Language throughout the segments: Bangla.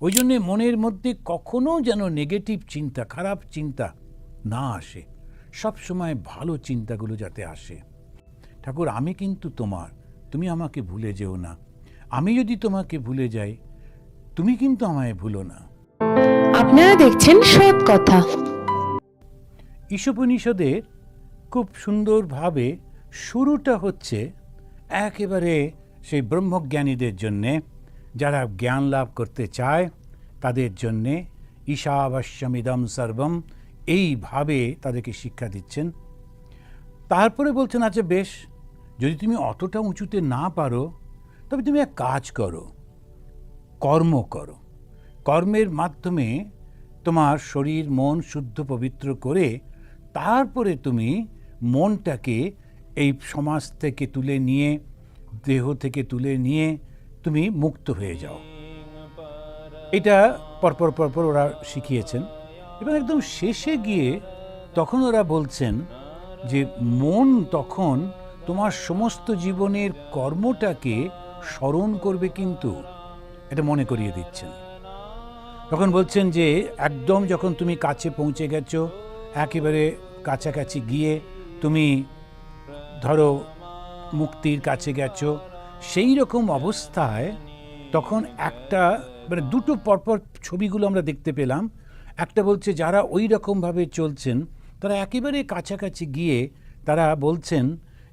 ওই জন্যে মনের মধ্যে কখনো যেন নেগেটিভ চিন্তা, খারাপ চিন্তা না আসে, সব সময় ভালো চিন্তাগুলো যাতে আসে। ঠাকুর, আমি কিন্তু তোমার, তুমি আমাকে ভুলে যেও না। আমি যদি তোমাকে ভুলে যাই, তুমি কিন্তু আমায় ভুলো না। আপনারা দেখছেন সৎ কথা। ঈশোপনিষদের খুব সুন্দরভাবে শুরুটা হচ্ছে একেবারে সেই ব্রহ্মজ্ঞানীদের জন্যে, যারা জ্ঞান লাভ করতে চায় তাদের জন্যে ঈশাবস্যমিদম সর্বম, এইভাবে তাদেরকে শিক্ষা দিচ্ছেন। তারপরে বলছেন, আচ্ছা বেশ, যদি তুমি অতটা উঁচুতে না পারো তবে তুমি এক কাজ করো, কর্ম করো। কর্মের মাধ্যমে তোমার শরীর মন শুদ্ধ পবিত্র করে তারপরে তুমি মনটাকে এই সমাজ থেকে তুলে নিয়ে, দেহ থেকে তুলে নিয়ে তুমি মুক্ত হয়ে যাও। এটা পরপর পরপর ওরা শিখিয়েছেন এবং একদম শেষে গিয়ে তখন ওরা বলছেন যে মন তখন তোমার সমস্ত জীবনের কর্মটাকে স্মরণ করবে, কিন্তু এটা মনে করিয়ে দিচ্ছেন। তখন বলছেন যে একদম যখন তুমি কাছে পৌঁছে গেছো, একেবারে কাছাকাছি গিয়ে তুমি ধরো মুক্তির কাছে গেছো, সেই রকম অবস্থায় তখন একটা মানে দুটো পরপর ছবিগুলো আমরা দেখতে পেলাম। একটা বলছে যারা ওই রকমভাবে চলছেন তারা একেবারে কাছাকাছি গিয়ে তারা বলছেন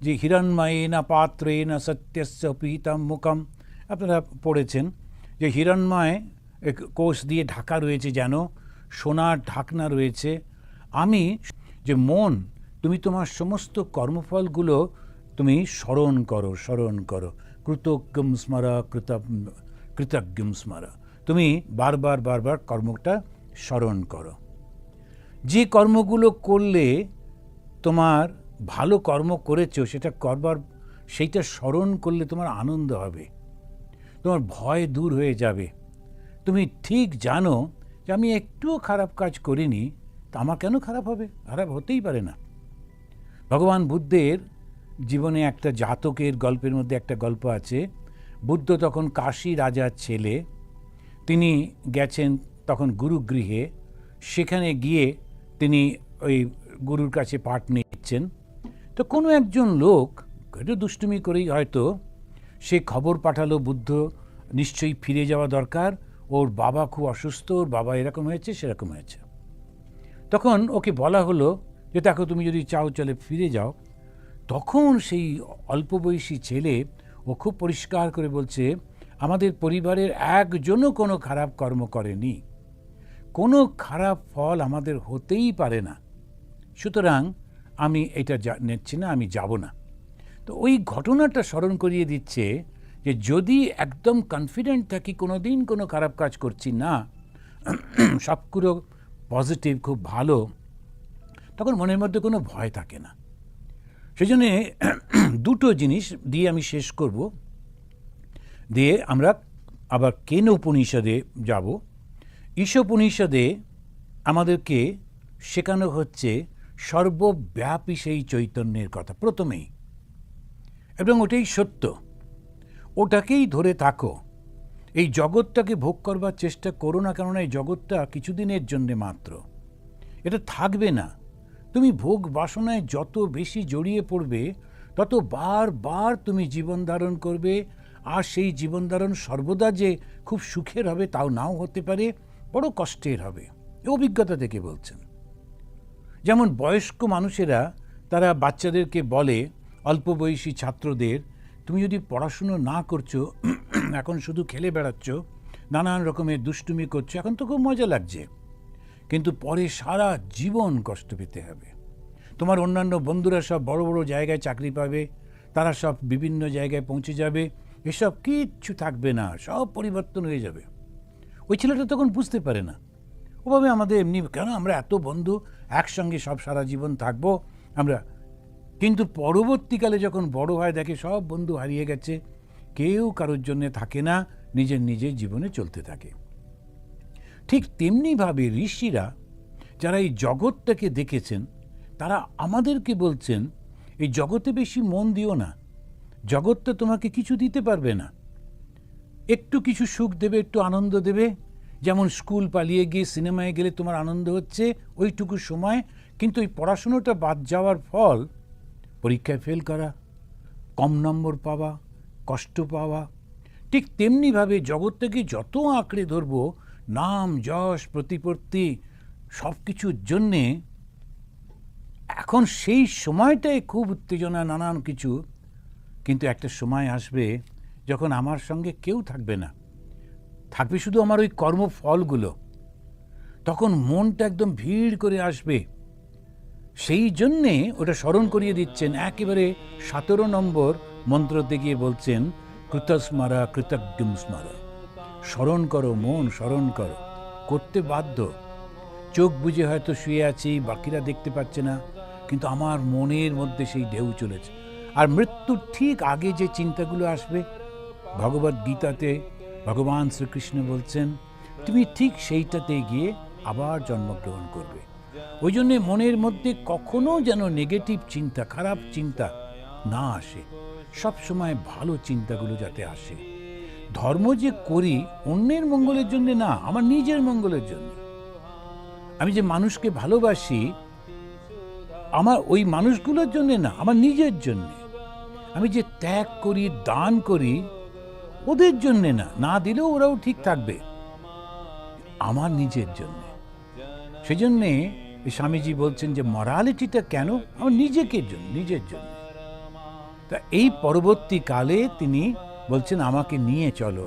যে হিরণ্ময়েনা পাত্রেনা সত্যস্য পীতম মুখম। আপনারা পড়েছেন যে হিরণ্ময় কোষ দিয়ে ঢাকা রয়েছে, যেন সোনার ঢাকনা রয়েছে। আমি যে মন, তুমি তোমার সমস্ত কর্মফলগুলো তুমি স্মরণ করো, স্মরণ করো। কৃতজ্ঞম স্মর কৃতজ্ঞম স্মর, তুমি বারবার বারবার কর্মটা স্মরণ করো। যে কর্মগুলো করলে তোমার ভালো কর্ম করেছো সেটা করবার, সেইটা স্মরণ করলে তোমার আনন্দ হবে, তোমার ভয় দূর হয়ে যাবে। তুমি ঠিক জানো যে আমি একটুও খারাপ কাজ করিনি, তা আমার কেন খারাপ হবে? খারাপ হতেই পারে না। ভগবান বুদ্ধের জীবনে একটা জাতকের গল্পের মধ্যে একটা গল্প আছে। বুদ্ধ তখন কাশী রাজার ছেলে, তিনি গেছেন তখন গুরুগৃহে। সেখানে গিয়ে তিনি ওই গুরুর কাছে পাঠ নিচ্ছেন। তো কোনো একজন লোক একটু দুষ্টুমি করেই হয়তো সে খবর পাঠালো, বুদ্ধ নিশ্চয়ই ফিরে যাওয়া দরকার, ওর বাবা খুব অসুস্থ, ওর বাবা এরকম হয়েছে সেরকম হয়েছে। তখন ওকে বলা হলো যে দেখো, তুমি যদি চাও চলে ফিরে যাও। তখন সেই অল্প বয়সী ছেলে ও খুব পরিষ্কার করে বলছে, আমাদের পরিবারের একজনও কোনো খারাপ কর্ম করেনি, কোনো খারাপ ফল আমাদের হতেই পারে না, সুতরাং আমি এটা নিচ্ছি না, আমি যাব না। তো ওই ঘটনাটা স্মরণ করিয়ে দিচ্ছে যে যদি একদম কনফিডেন্ট থাকি কোনো দিন কোনো খারাপ কাজ করছি না, সবগুলো পজিটিভ, খুব ভালো, তখন মনের মধ্যে কোনো ভয় থাকে না। সেই জন্যে দুটো জিনিস দিয়ে আমি শেষ করব, দিয়ে আমরা আবার কেন উপনিষদে যাব। ঈশোপনিষদে আমাদেরকে শেখানো হচ্ছে সর্বব্যাপী সেই চৈতন্যের কথা প্রথমেই, এবং ওটাই সত্য, ওটাকেই ধরে থাকো। এই জগৎটাকে ভোগ করবার চেষ্টা করো না, কেননা এই জগৎটা কিছুদিনের জন্যে মাত্র, এটা থাকবে না। তুমি ভোগ বাসনায় যত বেশি জড়িয়ে পড়বে তত বারবার তুমি জীবন ধারণ করবে, আর সেই জীবন ধারণ সর্বদা যে খুব সুখের হবে তাও নাও হতে পারে, বড় কষ্টের হবে। এই অভিজ্ঞতা থেকে বলছেন। যেমন বয়স্ক মানুষেরা তারা বাচ্চাদেরকে বলে, অল্প বয়সী ছাত্রদের, তুমি যদি পড়াশুনো না করছো, এখন শুধু খেলে বেড়াচ্ছ, নানান রকমের দুষ্টুমি করছো, এখন তো খুব মজা লাগছে, কিন্তু পরে সারা জীবন কষ্ট পেতে হবে। তোমার অন্যান্য বন্ধুরা সব বড় বড় জায়গায় চাকরি পাবে, তারা সব বিভিন্ন জায়গায় পৌঁছে যাবে, এসব কিচ্ছু থাকবে না, সব পরিবর্তন হয়ে যাবে। ওই ছেলেটা তখন বুঝতে পারে না, ওভাবে আমাদের এমনি কেন, আমরা এত বন্ধু একসঙ্গে সব সারা জীবন থাকবো আমরা। কিন্তু পরবর্তীকালে যখন বড় হয় দেখে সব বন্ধু হারিয়ে গেছে, কেউ কারোর জন্যে থাকে না, নিজের নিজের জীবনে চলতে থাকে। ঠিক তেমনিভাবে ঋষিরা যারা এই জগৎটাকে দেখেছেন, তারা আমাদেরকে বলছেন এই জগতে বেশি মন দিও না, জগৎটা তোমাকে কিছু দিতে পারবে না, একটু কিছু সুখ দেবে, একটু আনন্দ দেবে, যেমন স্কুল পালিয়ে গিয়ে সিনেমায় গেলে তোমার আনন্দ হচ্ছে ওইটুকু সময়, কিন্তু ওই পড়াশুনোটা বাদ যাওয়ার ফল পরীক্ষায় ফেল করা, কম নম্বর পাওয়া, কষ্ট পাওয়া। ঠিক তেমনিভাবে জগৎটাকে যত আঁকড়ে ধরবো নাম যশ প্রতিপত্তি সব কিছুর জন্যে, এখন সেই সময়টায় খুব উত্তেজনা নানান কিছু, কিন্তু একটা সময় আসবে যখন আমার সঙ্গে কেউ থাকবে না, থাকবে শুধু আমার ওই কর্মফলগুলো। তখন মনটা একদম ভিড় করে আসবে। সেই জন্যে ওটা স্মরণ করিয়ে দিচ্ছেন একেবারে 17 নম্বর মন্ত্রতে গিয়ে বলছেন কৃতস্মারা কৃতজ্ঞম স্মারা। স্মরণ করো মন, স্মরণ করো, করতে বাধ্য। চোখ বুজে হয়তো শুয়ে আছি, বাকিরা দেখতে পাচ্ছে না, কিন্তু আমার মনের মধ্যে সেই ঢেউ চলেছে। আর মৃত্যুর ঠিক আগে যে চিন্তাগুলো আসবে, ভগবদ গীতাতে ভগবান শ্রীকৃষ্ণ বলছেন তুমি ঠিক সেইটাতে গিয়ে আবার জন্মগ্রহণ করবে। ওই জন্যে মনের মধ্যে কখনো যেন নেগেটিভ চিন্তা, খারাপ চিন্তা না আসে, সব সময় ভালো চিন্তাগুলো যাতে আসে। ধর্ম যে করি অন্যের মঙ্গলের জন্য না, আমার নিজের মঙ্গলের জন্য। আমি যে মানুষকে ভালোবাসি আমার ওই মানুষগুলোর জন্য না, আমার নিজের জন্য। আমি যে ত্যাগ করি, দান করি ওদের জন্যে না, না দিলেও ওরাও ঠিক থাকবে, আমার নিজের জন্য। সেজন্যে স্বামীজি বলছেন যে মরালিটিটা কেন, আমার নিজের জন্য। তা এই পরবর্তীকালে তিনি বলছেন আমাকে নিয়ে চলো।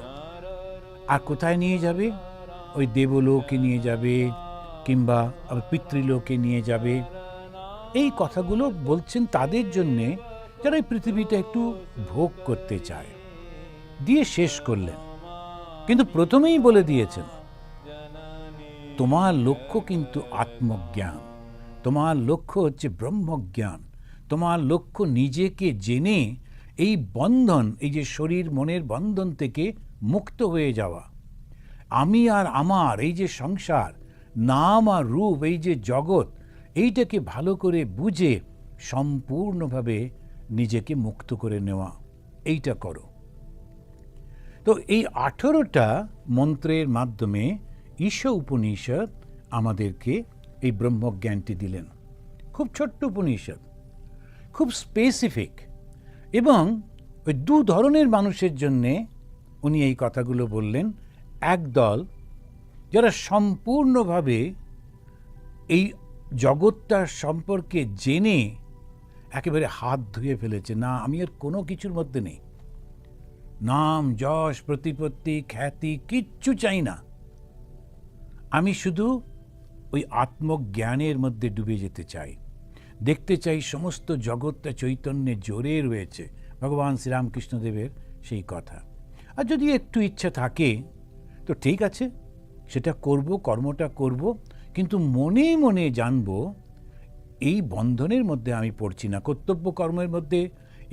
আর কোথায় নিয়ে যাবে? ওই দেবলোকে নিয়ে যাবে, কিংবা পিতৃলোকে নিয়ে যাবে। এই কথাগুলো বলছেন তাদের জন্যে যারা এই পৃথিবীটা একটু ভোগ করতে চায়। দিয়ে শেষ করলেন, কিন্তু প্রথমেই বলে দিয়েছেন তোমার লক্ষ্য কিন্তু আত্মজ্ঞান, তোমার লক্ষ্য হচ্ছে ব্রহ্মজ্ঞান, তোমার লক্ষ্য নিজেকে জেনে এই বন্ধন, এই যে শরীর মনের বন্ধন থেকে মুক্ত হয়ে যাওয়া। আমি আর আমার এই যে সংসার, নাম আর রূপ, এই যে জগৎ, এইটাকে ভালো করে বুঝে সম্পূর্ণভাবে নিজেকে মুক্ত করে নেওয়া, এইটা করো। তো এই 18টা মন্ত্রের মাধ্যমে ঈশ উপনিষদ আমাদেরকে এই ব্রহ্মজ্ঞানটি দিলেন। খুব ছোট্ট উপনিষদ, খুব স্পেসিফিক, এবং ওই দু ধরনের মানুষের জন্যে উনি এই কথাগুলো বললেন। একদল যারা সম্পূর্ণভাবে এই জগৎটার সম্পর্কে জেনে একেবারে হাত ধুয়ে ফেলেছে, না আমি আর কোনো কিছুর মধ্যে নেই, নাম যশ প্রতিপত্তি খ্যাতি কিচ্ছু চাই না, আমি শুধু ওই আত্মজ্ঞানের মধ্যে ডুবে যেতে চাই, দেখতে চাই সমস্ত জগৎটা চৈতন্যে জোরে রয়েছে, ভগবান শ্রীরামকৃষ্ণদেবের সেই কথা। আর যদি একটু ইচ্ছা থাকে তো ঠিক আছে, সেটা করব, কর্মটা করব, কিন্তু মনে মনে জানব এই বন্ধনের মধ্যে আমি পড়ছি না, কর্তব্য কর্মের মধ্যে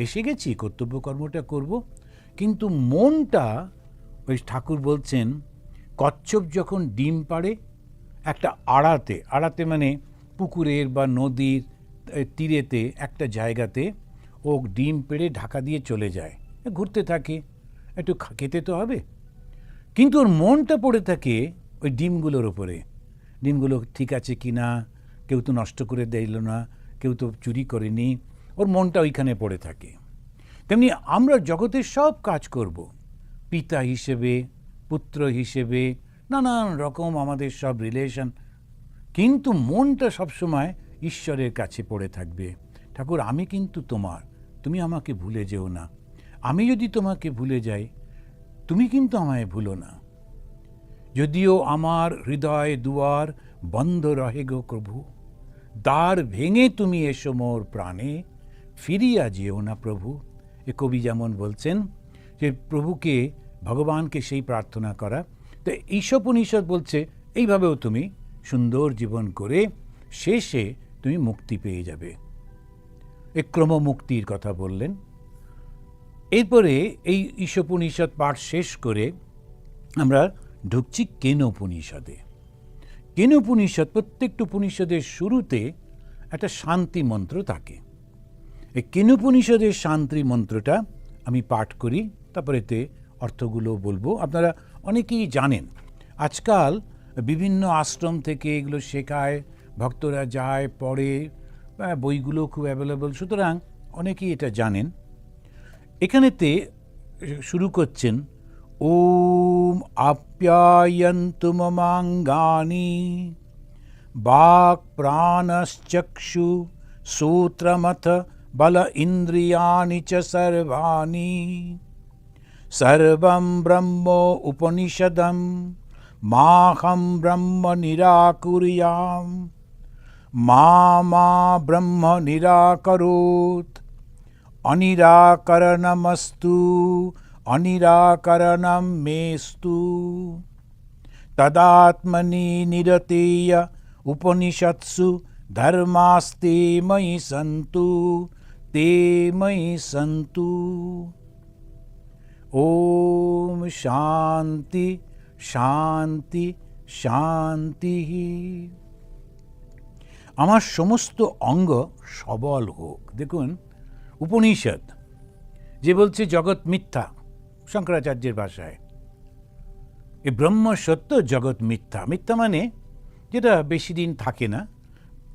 এসে গেছি, কর্তব্য কর্মটা করব। কিন্তু মনটা, ওই ঠাকুর বলছেন কচ্ছপ যখন ডিম পাড়ে একটা আড়াতে মানে পুকুরের বা নদীর তীরেতে একটা জায়গাতে, ও ডিম পেড়ে ঢাকা দিয়ে চলে যায়, ঘুরতে থাকে, একটু খেতে তো হবে, কিন্তু ওর মনটা পড়ে থাকে ওই ডিমগুলোর ওপরে। ডিমগুলো ঠিক আছে কি না, কেউ তো নষ্ট করে দিল না, কেউ তো চুরি করেনি, ওর মনটা ওইখানে পড়ে থাকে। তেমনি আমরা জগতের সব কাজ করব, পিতা হিসেবে, পুত্র হিসেবে, নানান রকম আমাদের সব রিলেশন, কিন্তু মনটা সবসময় ঈশ্বরের কাছে পড়ে থাকবে। ঠাকুর আমি কিন্তু তোমার, তুমি আমাকে ভুলে যেও না, আমি যদি তোমাকে ভুলে যাই তুমি কিন্তু আমায় ভুলো না। যদিও আমার হৃদয় দুয়ার বন্ধ রহে গো প্রভু, দ্বার ভেঙে তুমি এসো মোর প্রাণে, ফিরিয়া যেও না প্রভু। এ কবি যেমন বলছেন যে প্রভুকে, ভগবানকে সেই প্রার্থনা করা। তো ঈশোপনিষদ বলছে এইভাবেও তুমি সুন্দর জীবন করে শেষে তুমি মুক্তি পেয়ে যাবে। এই ক্রমমুক্তির কথা বললেন। এরপরে এই ঈশোপনিষদ পাঠ শেষ করে আমরা ঢুকছি কেনোপনিষদে। কেনোপনিষদ, প্রত্যেকটা উপনিষদের শুরুতে একটা শান্তি মন্ত্র থাকে। এই কেনোপনিষদের শান্তি মন্ত্রটা আমি পাঠ করি, তারপরে এতে অর্থগুলো বলবো। আপনারা অনেকেই জানেন, আজকাল বিভিন্ন আশ্রম থেকে এগুলো শেখায়, ভক্তরা যায়, পড়ে, বইগুলো খুব অ্যাভেলেবল, সুতরাং অনেকেই এটা জানেন। এখানেতে শুরু করছেন, ওম আপ্যায়ন্তু মমাঙ্গানি বাক প্রাণশ্চক্ষু শ্রোত্রমথ বল ইন্দ্রিয়াণি চ সর্বাণি সর্বং ব্রহ্ম উপনিষদম মাহম ব্রহ্ম নিরাকুর্যাম মা ব্রহ্ম নিরাকরোত অনিরাকরণমস্তু অনিরাকরণম মেস্তু তদাত্মনি নিরতেয় উপনিষৎসু ধর্মাস্তে ময়ি সন্তু তে ময়ি সন্তু। ওম শান্তি শান্তি শান্তি। আমার সমস্ত অঙ্গ সবল হোক। দেখুন, উপনিষদ যে বলছে জগৎ মিথ্যা, শঙ্করাচার্যের ভাষায়, এ ব্রহ্ম সত্য, জগৎ মিথ্যা। মিথ্যা মানে যেটা বেশি দিন থাকে না,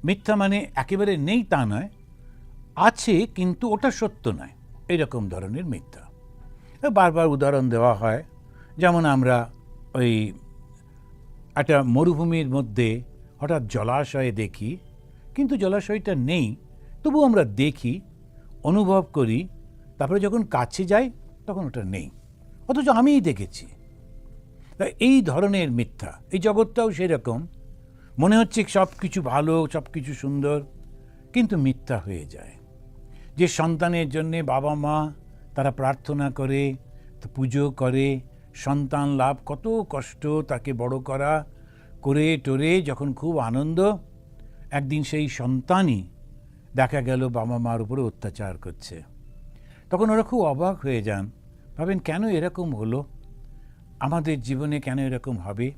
মিথ্যা মানে একেবারে নেই তা নয়, আছে কিন্তু ওটা সত্য নয়, এইরকম ধরনের মিথ্যা। বারবার উদাহরণ দেওয়া হয়, যেমন আমরা ওই একটা মরুভূমির মধ্যে হঠাৎ জলাশয়ে দেখি, কিন্তু জলাশয়টা নেই, তবু আমরা দেখি, অনুভব করি, তারপরে যখন কাছে যাই তখন ওটা নেই, অথচ আমিই দেখেছি। এই ধরনের মিথ্যা। এই জগৎটাও সেরকম, মনে হচ্ছে সব কিছু ভালো, সব কিছু সুন্দর, কিন্তু মিথ্যা হয়ে যায়। যে সন্তানের জন্যে বাবা মা তারা প্রার্থনা করে, পুজো করে, সন্তান লাভ, কত কষ্ট তাকে বড় করা, করে টোরে যখন খুব আনন্দ, একদিন সেই সন্তানই দেখা গেল বাবা মার উপরে অত্যাচার করছে, তখন ওরা খুব অবাক হয়ে যান, ভাবেন কেন এরকম হলো, আমাদের জীবনে কেন এরকম হবে।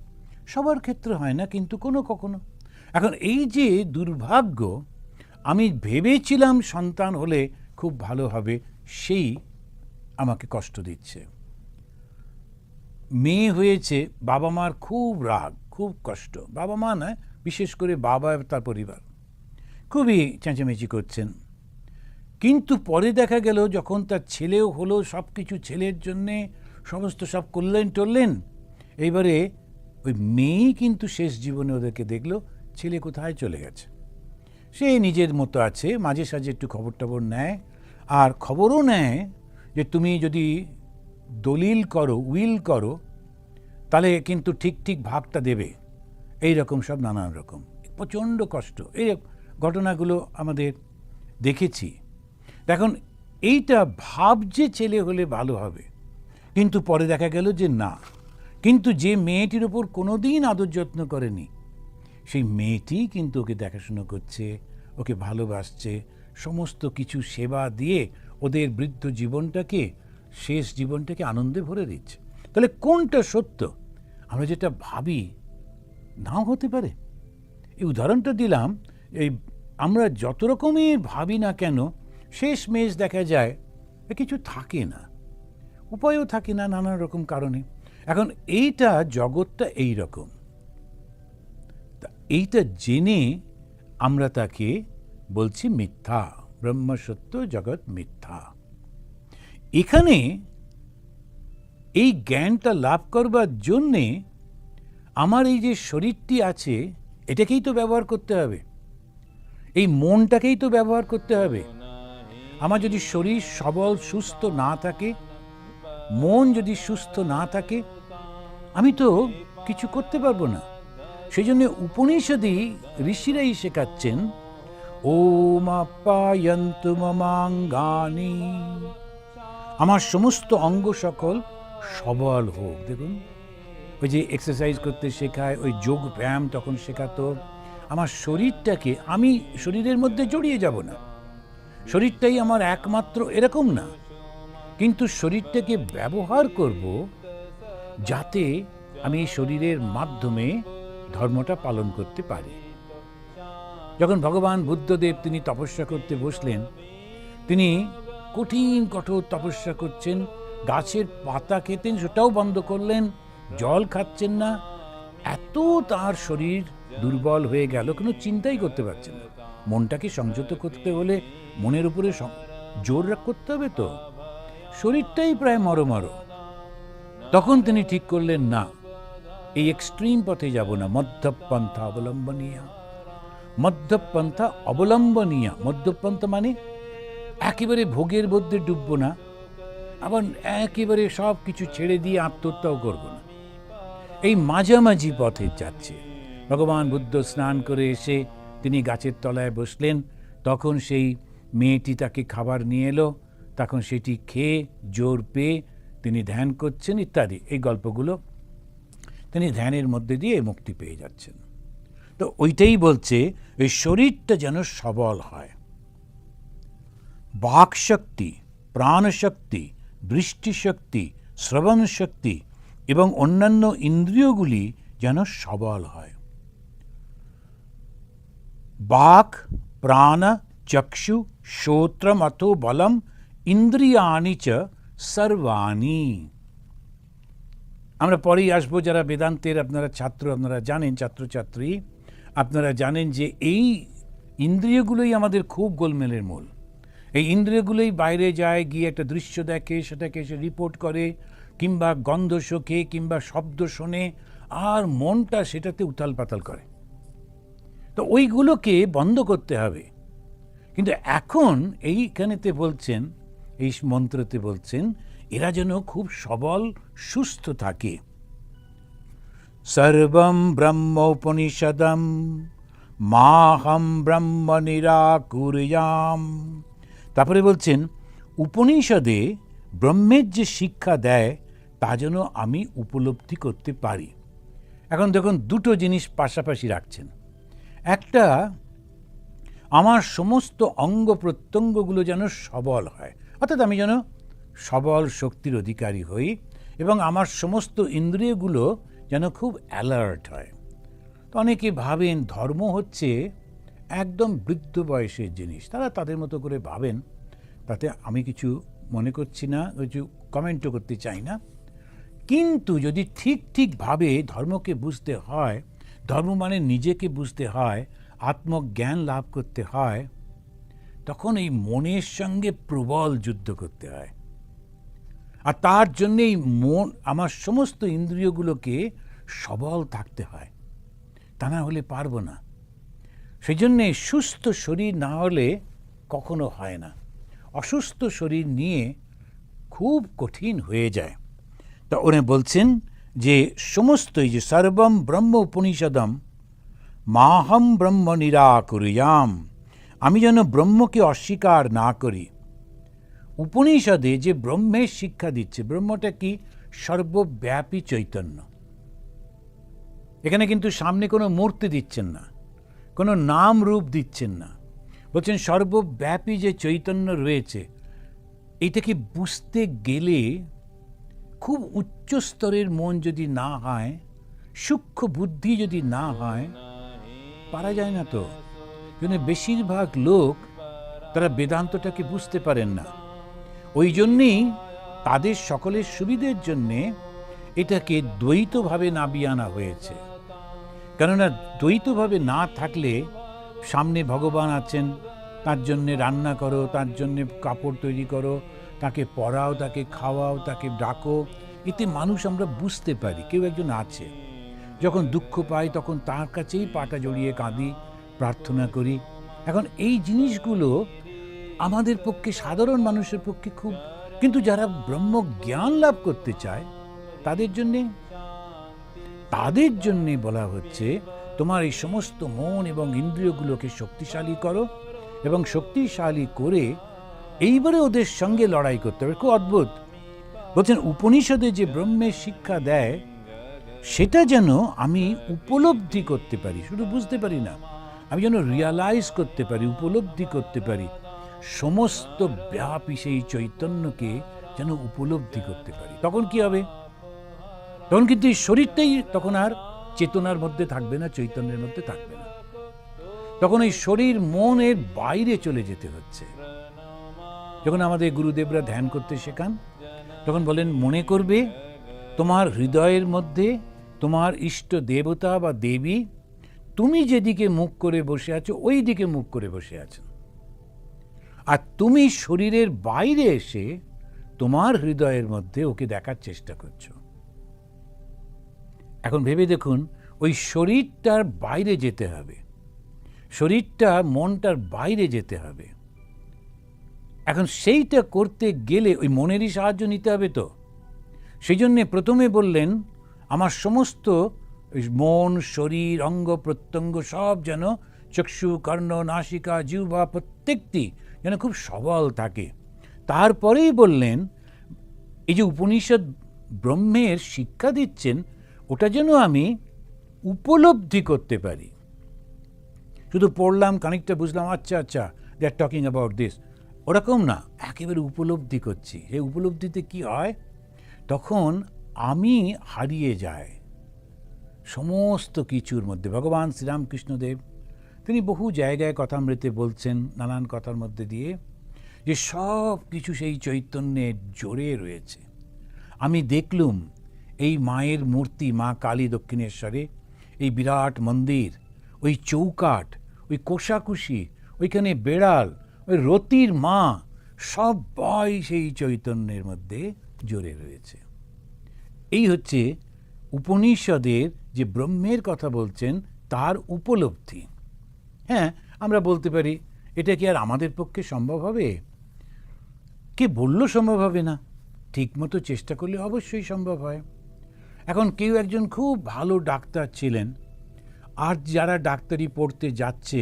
সবার ক্ষেত্রে হয় না, কিন্তু কখনো। এখন এই যে দুর্ভাগ্য, আমি ভেবেছিলাম সন্তান হলে খুব ভালো হবে, সেই আমাকে কষ্ট দিচ্ছে। মেয়ে হয়েছে, বাবা মার খুব রাগ, খুব কষ্ট, বাবা মা নয়, বিশেষ করে বাবা তার পরিবার খুবই চেঁচামেচি করছেন। কিন্তু পরে দেখা গেল যখন তার ছেলেও হলো, সব কিছু ছেলের জন্যে সমস্ত সব করলেন, এইবারে ওই মেয়েই কিন্তু শেষ জীবনে ওদেরকে দেখলো ছেলে কোথায় চলে গেছে। সে নিজের মতো আছে, মাঝে সাঝে একটু খবর টবর নেয়, আর খবরও নেয় যে তুমি যদি দলিল করো, উইল করো, তাহলে কিন্তু ঠিক ভাগটা দেবে, এই রকম সব নানান রকম প্রচণ্ড কষ্ট। এই ঘটনাগুলো আমাদের দেখেছি। দেখুন, এইটা ভাবছে ছেলে হলে ভালো হবে, কিন্তু পরে দেখা গেল যে না। কিন্তু যে মেয়েটির ওপর কোনোদিন আদর যত্ন করেনি, সেই মেয়েটি কিন্তু ওকে দেখাশুনো করছে, ওকে ভালোবাসছে, সমস্ত কিছু সেবা দিয়ে ওদের বৃদ্ধ জীবনটাকে, শেষ জীবনটাকে আনন্দে ভরে দিচ্ছে। তাহলে কোনটা সত্য? আমরা যেটা ভাবি নাও হতে পারে। এই উদাহরণটা দিলাম, এই আমরা যত রকমের ভাবি না কেন, শেষমেশ দেখা যায় কিছু থাকে না, উপায়ও থাকে না, নানা রকম কারণে। এখন এইটা জগৎটা এই রকম, এইটা জেনে আমরা তাকে বলছি মিথ্যা, ব্রহ্ম সত্য, জগৎ মিথ্যা। এখানে এই জ্ঞানটা লাভ করবার জন্যে আমার এই যে শরীরটি আছে, এটাকেই তো ব্যবহার করতে হবে, এই মনটাকেই তো ব্যবহার করতে হবে। আমার যদি শরীর সবল সুস্থ না থাকে, মন যদি সুস্থ না থাকে, আমি তো কিছু করতে পারবো না। সেই জন্য উপনিষদে ঋষিরাই শেখাচ্ছেন, ওম আপ্যায়ন্তু মমাঙ্গানি, আমার সমস্ত অঙ্গ সকল সবল হোক। দেখুন, ওই যে এক্সারসাইজ করতে শেখায়, ওই যোগ ব্যায়াম তখন শেখাতো, আমার শরীরটাকে, আমি শরীরের মধ্যে জড়িয়ে যাব না, শরীরটাই আমার একমাত্র, এরকম না, কিন্তু শরীরটাকে ব্যবহার করব যাতে আমি এই শরীরের মাধ্যমে ধর্মটা পালন করতে পারি। যখন ভগবান বুদ্ধদেব তিনি তপস্যা করতে বসলেন, তিনি কঠোর তপস্যা করছেন, গাছের পাতা খেতেন, সেটাও বন্ধ করলেন, জল খাচ্ছেন না, এত তার শরীর দুর্বল হয়ে গেল, কোনো চিন্তাই করতে পারছে না। মনটাকে সংযত করতে হলে মনের উপরে জোর করতে হবে, তো শরীরটাই প্রায় মরমর। তখন তিনি ঠিক করলেন, না, এই এক্সট্রিম পথে যাব না, মধ্যপন্থা অবলম্বনীয়। মধ্যপন্থা অবলম্বনীয়, মধ্যপন্থা মানে একেবারে ভোগের মধ্যে ডুববো না, আবার একেবারে সব কিছু ছেড়ে দিয়ে আত্মহত্যাও করব না, এই মাঝামাঝি পথে যাচ্ছে। ভগবান বুদ্ধ স্নান করে এসে তিনি গাছের তলায় বসলেন, তখন সেই মেয়েটি তাকে খাবার নিয়ে এলো, তখন সেটি খেয়ে জোর পেয়ে তিনি ধ্যান করছেন ইত্যাদি, এই গল্পগুলো তিনি ধ্যানের মধ্যে দিয়ে মুক্তি পেয়ে যাচ্ছেন। তো ওইটাই বলছে, ওই শরীরটা যেন সবল হয়, বাকশক্তি, প্রাণশক্তি, দৃষ্টিশক্তি, শ্রবণ শক্তি এবং অন্যান্য ইন্দ্রিয়গুলি যেন সবল হয়। বাক, প্রাণ, চক্ষু, শ্রোত্রমথো বলম ইন্দ্রিয়াণি চ সর্বাণি। আমরা পরেই আসবো, যারা বেদান্তের আপনারা ছাত্র, আপনারা জানেন, ছাত্রছাত্রী, আপনারা জানেন যে এই ইন্দ্রিয়গুলোই আমাদের খুব গোলমেলের মূল। এই ইন্দ্রিয়গুলোই বাইরে যায়, গিয়ে একটা দৃশ্য দেখে, সেটাকে এসে রিপোর্ট করে, কিংবা গন্ধ শোকে, কিংবা শব্দ শোনে, আর মনটা সেটাতে উথাল পাতাল করে। তো ওইগুলোকে বন্ধ করতে হবে। কিন্তু এখন এইখানেতে বলছেন, এই মন্ত্রতে বলছেন, এরা যেন খুব সবল, সুস্থ থাকে। সর্বম ব্রহ্মোপনিষদম মাহম ব্রহ্ম নিরাকুর্যাম। তারপরে বলছেন, উপনিষদে ব্রহ্মের যে শিক্ষা দেয় তা যেন আমি উপলব্ধি করতে পারি। এখন দেখুন, দুটো জিনিস পাশাপাশি রাখছেন। একটা, আমার সমস্ত অঙ্গ প্রত্যঙ্গগুলো যেন সবল হয়, অর্থাৎ আমি যেন সবল শক্তির অধিকারী হই, এবং আমার সমস্ত ইন্দ্রিয়গুলো যেন খুব অ্যালার্ট হয়। তো অনেকে ভাবেন ধর্ম হচ্ছে একদম বৃদ্ধ বয়সের জিনিস, তারা তাদের মতো করে ভাবেন, তাতে আমি কিছু মনে করছি না, কিছু কমেন্টও করতে চাই না। কিন্তু যদি ঠিকভাবে ধর্মকে বুঝতে হয়, ধর্ম মানে নিজেকে বুঝতে হয়, আত্মজ্ঞান লাভ করতে হয়, তখন এই মনের সঙ্গে প্রবল যুদ্ধ করতে হয়। আর তার জন্যেই মন, আমার সমস্ত ইন্দ্রিয়গুলোকে সবল থাকতে হয়, তা না হলে পারবো না। সেই জন্যে সুস্থ শরীর না হলে কখনো হয় না, অসুস্থ শরীর নিয়ে খুব কঠিন হয়ে যায়। তা উনি বলছেন যে সমস্তই, যে সর্বম ব্রহ্ম উপনিষদম মাহম ব্রহ্ম নিরাকুর্যাম, আমি যেন ব্রহ্মকে অস্বীকার না করি। উপনিষদে যে ব্রহ্মের শিক্ষা দিচ্ছে, ব্রহ্মটা কি? সর্বব্যাপী চৈতন্য। এখানে কিন্তু সামনে কোনো মূর্তি দিচ্ছেন না, কোনো নাম রূপ দিচ্ছেন না, বলছেন সর্বব্যাপী যে চৈতন্য রয়েছে, এটাকে বুঝতে গেলে খুব উচ্চ স্তরের মন যদি না হয়, সূক্ষ্ম বুদ্ধি যদি না হয়, পারা যায় না। তো জন্য বেশিরভাগ লোক তারা বেদান্তটাকে বুঝতে পারেন না। ওই জন্যেই তাদের সকলের সুবিধের জন্যে এটাকে দ্বৈতভাবে নামিয়ে আনা হয়েছে। কেননা দ্বৈতভাবে না থাকলে সামনে ভগবান আছেন, তার জন্যে রান্না করো, তার জন্যে কাপড় তৈরি করো, তাকে পড়াও, তাকে খাওয়াও, তাকে ডাকো, এতে মানুষ আমরা বুঝতে পারি কেউ একজন আছে। যখন দুঃখ পাই তখন তার কাছেই পাটা জড়িয়ে কাঁদি, প্রার্থনা করি। এখন এই জিনিসগুলো আমাদের পক্ষে, সাধারণ মানুষের পক্ষে খুব, কিন্তু যারা ব্রহ্ম জ্ঞান লাভ করতে চায় তাদের জন্যে বলা হচ্ছে, তোমার এই সমস্ত মন এবং ইন্দ্রিয়গুলোকে শক্তিশালী করো, এবং শক্তিশালী করে এইবারে ওদের সঙ্গে লড়াই করতে হবে। খুব অদ্ভুত বলছেন, উপনিষদে যে ব্রহ্মের শিক্ষা দেয় সেটা যেন আমি উপলব্ধি করতে পারি, শুধু বুঝতে পারি না, আমি যেন রিয়ালাইজ করতে পারি, উপলব্ধি করতে পারি, সমস্ত ব্যাপী সেই চৈতন্যকে যেন উপলব্ধি করতে পারি। তখন কি হবে? তখন কিন্তু এই শরীরটাই তখন আর চেতনার মধ্যে থাকবে না, চৈতন্যের মধ্যে থাকবে না। তখন এই শরীর মনের বাইরে চলে যেতে হচ্ছে। যখন আমাদের গুরুদেবরা ধ্যান করতে শেখান, তখন বলেন, মনে করবে তোমার হৃদয়ের মধ্যে তোমার ইষ্ট দেবতা বা দেবী তুমি যেদিকে মুখ করে বসে আছো ওই দিকে মুখ করে বসে আছো, আর তুমি শরীরের বাইরে এসে তোমার হৃদয়ের মধ্যে ওকে দেখার চেষ্টা করছো। এখন ভেবে দেখুন, ওই শরীরটার বাইরে যেতে হবে, শরীরটা মনটার বাইরে যেতে হবে। এখন সেইটা করতে গেলে ওই মনেরই সাহায্য নিতে হবে। তো সেই জন্যে প্রথমে বললেন আমার সমস্ত মন, শরীর, অঙ্গ প্রত্যঙ্গ সব যেন চক্ষু, কর্ণ, নাসিকা, জিহ্বা প্রত্যেকটি যেন খুব সবল থাকে। তারপরেই বললেন এই যে উপনিষদ ব্রহ্মের শিক্ষা দিচ্ছেন ওটা যেন আমি উপলব্ধি করতে পারি। শুধু পড়লাম, খানিকটা বুঝলাম, আচ্ছা আচ্ছা দে আর টকিং অ্যাবাউট দিস, ওরকম না, একেবারে উপলব্ধি করছি। এই উপলব্ধিতে কি হয়, তখন আমি হারিয়ে যায় সমস্ত কিছুর মধ্যে। ভগবান শ্রীরামকৃষ্ণদেব তিনি বহু জায়গায় কথামৃতে বলছেন, নানান কথার মধ্যে দিয়ে, যে সব কিছু সেই চৈতন্যের জোরে রয়েছে। আমি দেখলুম এই মায়ের মূর্তি, মা কালী দক্ষিণেশ্বরে, এই বিরাট মন্দির, ওই চৌকাঠ, ওই কোষাকুষি, ওইখানে বেড়াল, ওই রতির মা, সবাই সেই চৈতন্যের মধ্যে জোরে রয়েছে। এই হচ্ছে উপনিষদের যে ব্রহ্মের কথা বলছেন তার উপলব্ধি। হ্যাঁ, আমরা বলতে পারি এটা কি আর আমাদের পক্ষে সম্ভব হবে? কে বলল সম্ভব হবে না? ঠিকমতো চেষ্টা করলে অবশ্যই সম্ভব হয়। এখন কেউ একজন খুব ভালো ডাক্তার ছিলেন, আর যারা ডাক্তারি পড়তে যাচ্ছে,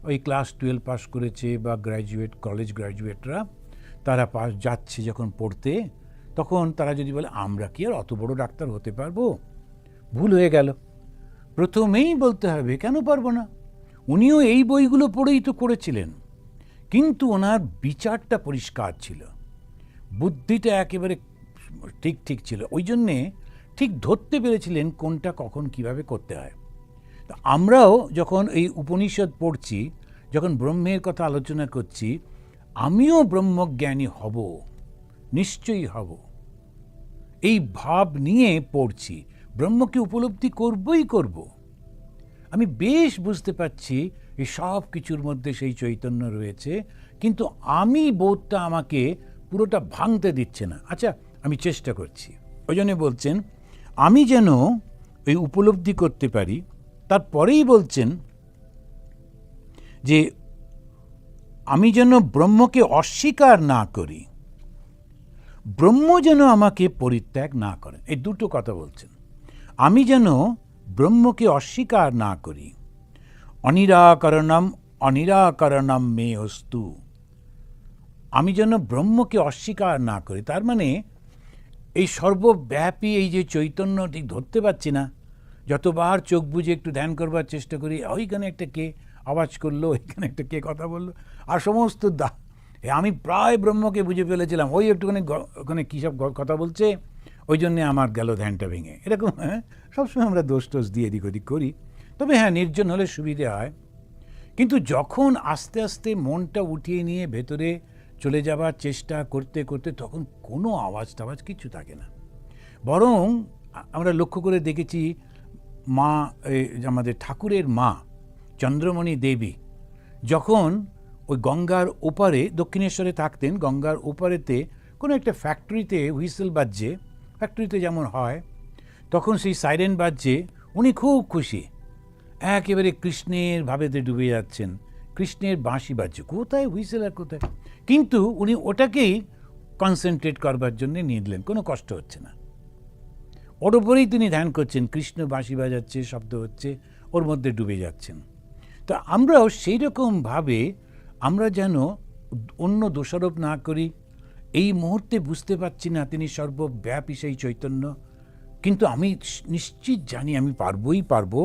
ওই ক্লাস 12 পাস করেছে বা গ্র্যাজুয়েট, কলেজ গ্র্যাজুয়েটরা, তারা যাচ্ছে যখন পড়তে, তখন তারা যদি বলে আমরা কি আর অত বড় ডাক্তার হতে পারবো, ভুল হয়ে গেল। প্রথমেই বলতে হবে কেন পারবো না, উনিও এই বইগুলো পড়েই তো করেছিলেন, কিন্তু ওনার বিচারটা পরিষ্কার ছিল, বুদ্ধিটা একেবারে ঠিক ঠিক ছিল, ওই জন্যে ঠিক ধরতে পেরেছিলেন কোনটা কখন কিভাবে করতে হয়। তো আমরাও যখন এই উপনিষদ পড়ছি, যখন ব্রহ্মের কথা আলোচনা করছি, আমিও ব্রহ্মজ্ঞানী হব, নিশ্চয়ই হব, এই ভাব নিয়ে পড়ছি। ব্রহ্মকে উপলব্ধি করবই করব। আমি বেশ বুঝতে পারছি এই সব কিছুর মধ্যে সেই চৈতন্য রয়েছে, কিন্তু আমি বোধটা আমাকে পুরোটা ভাঙতে দিচ্ছে না। আচ্ছা, আমি চেষ্টা করছি। ওই জন্য বলছেন আমি যেন ওই উপলব্ধি করতে পারি। তারপরেই বলছেন যে আমি যেন ব্রহ্মকে অস্বীকার না করি, ব্রহ্ম যেন আমাকে পরিত্যাগ না করেন। এই দুটো কথা বলছেন। আমি যেন ব্রহ্মকে অস্বীকার না করি। অনিরাকরণম অনিরাকরণম মে অস্তু। আমি যেন ব্রহ্মকে অস্বীকার না করি, তার মানে এই সর্বব্যাপী এই যে চৈতন্য ঠিক ধরতে পারছি না। যতবার চোখ বুজে একটু ধ্যান করবার চেষ্টা করি, ওইখানে একটা কে আওয়াজ করলো, ওইখানে একটা কে কথা বললো, আর সমস্ত আমি প্রায় ব্রহ্মকে বুঝে ফেলেছিলাম, ওই একটুখানি ওখানে কী সব কথা বলছে, ওই জন্যে আমার গেল ধ্যানটা ভেঙে। এরকম সবসময় আমরা দোষ টোষ দিয়ে এদিক ওদিক করি। তবে হ্যাঁ, নির্জন হলে সুবিধে হয়। কিন্তু যখন আস্তে আস্তে মনটা উঠিয়ে নিয়ে ভেতরে চলে যাবার চেষ্টা করতে করতে, তখন কোনো আওয়াজ টাওয়াজ কিছু থাকে না। বরং আমরা লক্ষ্য করে দেখেছি, মা আমাদের ঠাকুরের মা চন্দ্রমণি দেবী যখন ওই গঙ্গার ওপারে দক্ষিণেশ্বরে থাকতেন, গঙ্গার ওপারেতে কোনো একটা ফ্যাক্টরিতে হুইসেল বাজছে, ফ্যাক্টরিতে যেমন হয়, তখন সেই সাইরেন বাজছে, উনি খুব খুশি, একেবারে কৃষ্ণের ভাবেতে ডুবে যাচ্ছেন, কৃষ্ণের বাঁশি বাজছে, কোথায় হুইসেল আর কোথায়, কিন্তু উনি ওটাকেই কনসেন্ট্রেট করবার জন্য নিয়ে নিলেন, কোনো কষ্ট হচ্ছে না, ওর ওপরেই তিনি ধ্যান করছেন, কৃষ্ণ বাঁশি বাজাচ্ছে, শব্দ হচ্ছে, ওর মধ্যে ডুবে যাচ্ছেন। তো আমরাও সেই রকমভাবে আমরা যেন অন্য দোষারোপ না করি। এই মুহূর্তে বুঝতে পারছি না তিনি সর্বব্যাপী সেই চৈতন্য, কিন্তু আমি নিশ্চিত জানি আমি পারবই পারবো।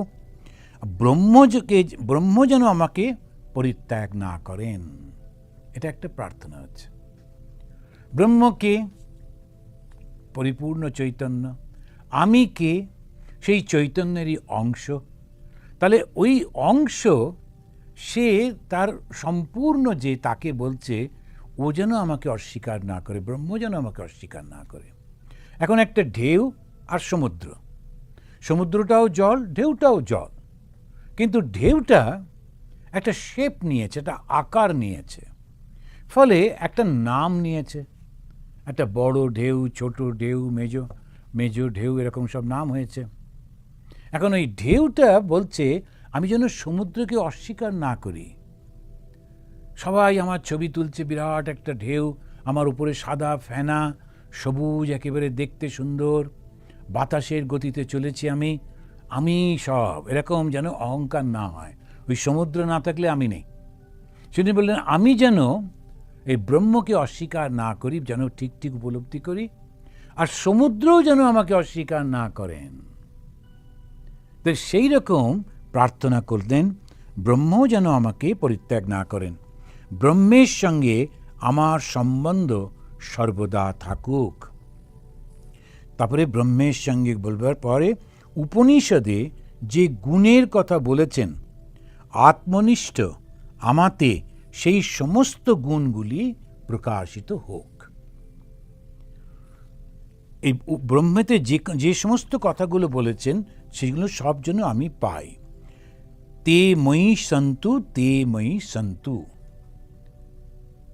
ব্রহ্ম যেন আমাকে পরিত্যাগ না করেন, এটা একটা প্রার্থনা হচ্ছে। ব্রহ্মকে পরিপূর্ণ চৈতন্য, আমি কে সেই চৈতন্যেরই অংশ, তাহলে ওই অংশ সে তার সম্পূর্ণ যে তাকে বলছে, ও যেন আমাকে অস্বীকার না করে, ব্রহ্ম যেন আমাকে অস্বীকার না করে। এখন একটা ঢেউ আর সমুদ্র, সমুদ্রটাও জল, ঢেউটাও জল, কিন্তু ঢেউটা একটা শেপ নিয়েছে, একটা আকার নিয়েছে, ফলে একটা নাম নিয়েছে। একটা বড় ঢেউ, ছোট ঢেউ, মেজো ঢেউ, এরকম সব নাম হয়েছে। এখন ওই ঢেউটা বলছে আমি যেন সমুদ্রকে অস্বীকার না করি। সবাই আমার ছবি তুলছে, বিরাট একটা ঢেউ, আমার উপরে সাদা ফেনা, সবুজ, একেবারে দেখতে সুন্দর, বাতাসের গতিতে চলেছি আমি সব, এরকম যেন অহংকার না হয়। ওই সমুদ্র না থাকলে আমি নেই। তিনি বললেন আমি যেন এই ব্রহ্মকে অস্বীকার না করি, যেন ঠিক ঠিক উপলব্ধি করি, আর সমুদ্রও যেন আমাকে অস্বীকার না করেন। তো সেই রকম প্রার্থনা করলেন, ব্রহ্ম যেন আমাকে পরিত্যাগ না করেন, ব্রহ্মের সঙ্গে আমার সম্বন্ধ সর্বদা থাকুক। তারপরে ব্রহ্মের সঙ্গে বলবার পরে উপনিষদে যে গুণের কথা বলেছেন, আত্মনিষ্ঠ আমাতে সেই সমস্ত গুণগুলি প্রকাশিত হোক। এই ব্রহ্মেতে যে সমস্ত কথাগুলো বলেছেন সেগুলো সব যেন আমি পাই। তে ময়ি সন্তু, তে ময়ি সন্তু।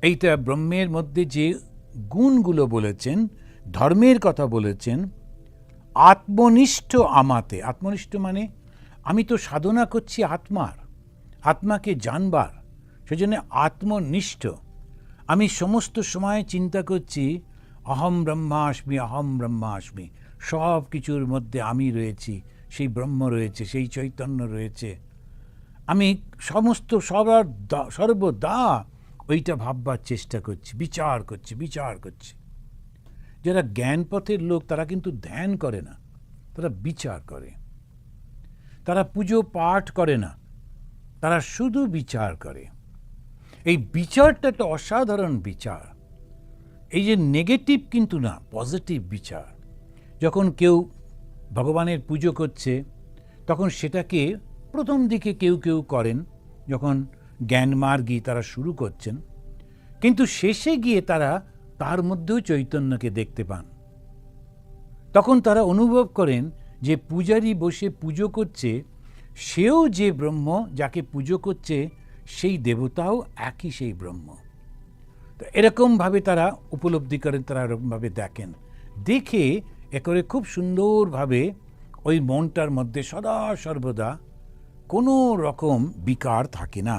এইটা ব্রহ্মের মধ্যে যে গুণগুলো বলেছেন, ধর্মের কথা বলেছেন, আত্মনিষ্ঠ আমাতে। আত্মনিষ্ঠ মানে আমি তো সাধনা করছি আত্মাকে জানবার, সেজন্য আত্মনিষ্ঠ। আমি সমস্ত সময় চিন্তা করছি অহম ব্রহ্মাস্মি, অহম ব্রহ্মাস্মি, সব কিছুর মধ্যে আমি রয়েছি, সেই ব্রহ্ম রয়েছে, সেই চৈতন্য রয়েছে। আমি সর্বদা ওইটা ভাববার চেষ্টা করছি, বিচার করছি। যারা জ্ঞানপথের লোক তারা কিন্তু ধ্যান করে না, তারা বিচার করে। তারা পুজো পাঠ করে না, তারা শুধু বিচার করে। এই বিচারটা একটা অসাধারণ বিচার। এই যে নেগেটিভ কিন্তু না, পজিটিভ বিচার। যখন কেউ ভগবানের পুজো করছে তখন সেটাকে প্রথম দিকে কেউ করেন, যখন জ্ঞানমার্গী তারা শুরু করছেন, কিন্তু শেষে গিয়ে তারা তার মধ্যেও চৈতন্যকে দেখতে পান। তখন তারা অনুভব করেন যে পূজারী বসে পুজো করছে, সেও যে ব্রহ্ম, যাকে পুজো করছে সেই দেবতাও একই সেই ব্রহ্ম। তো এরকমভাবে তারা উপলব্ধি করেন, তারা এরকমভাবে দেখেন, দেখে করে খুব সুন্দরভাবে ওই মনটার মধ্যে সদা সর্বদা কোনো রকম বিকার থাকে না।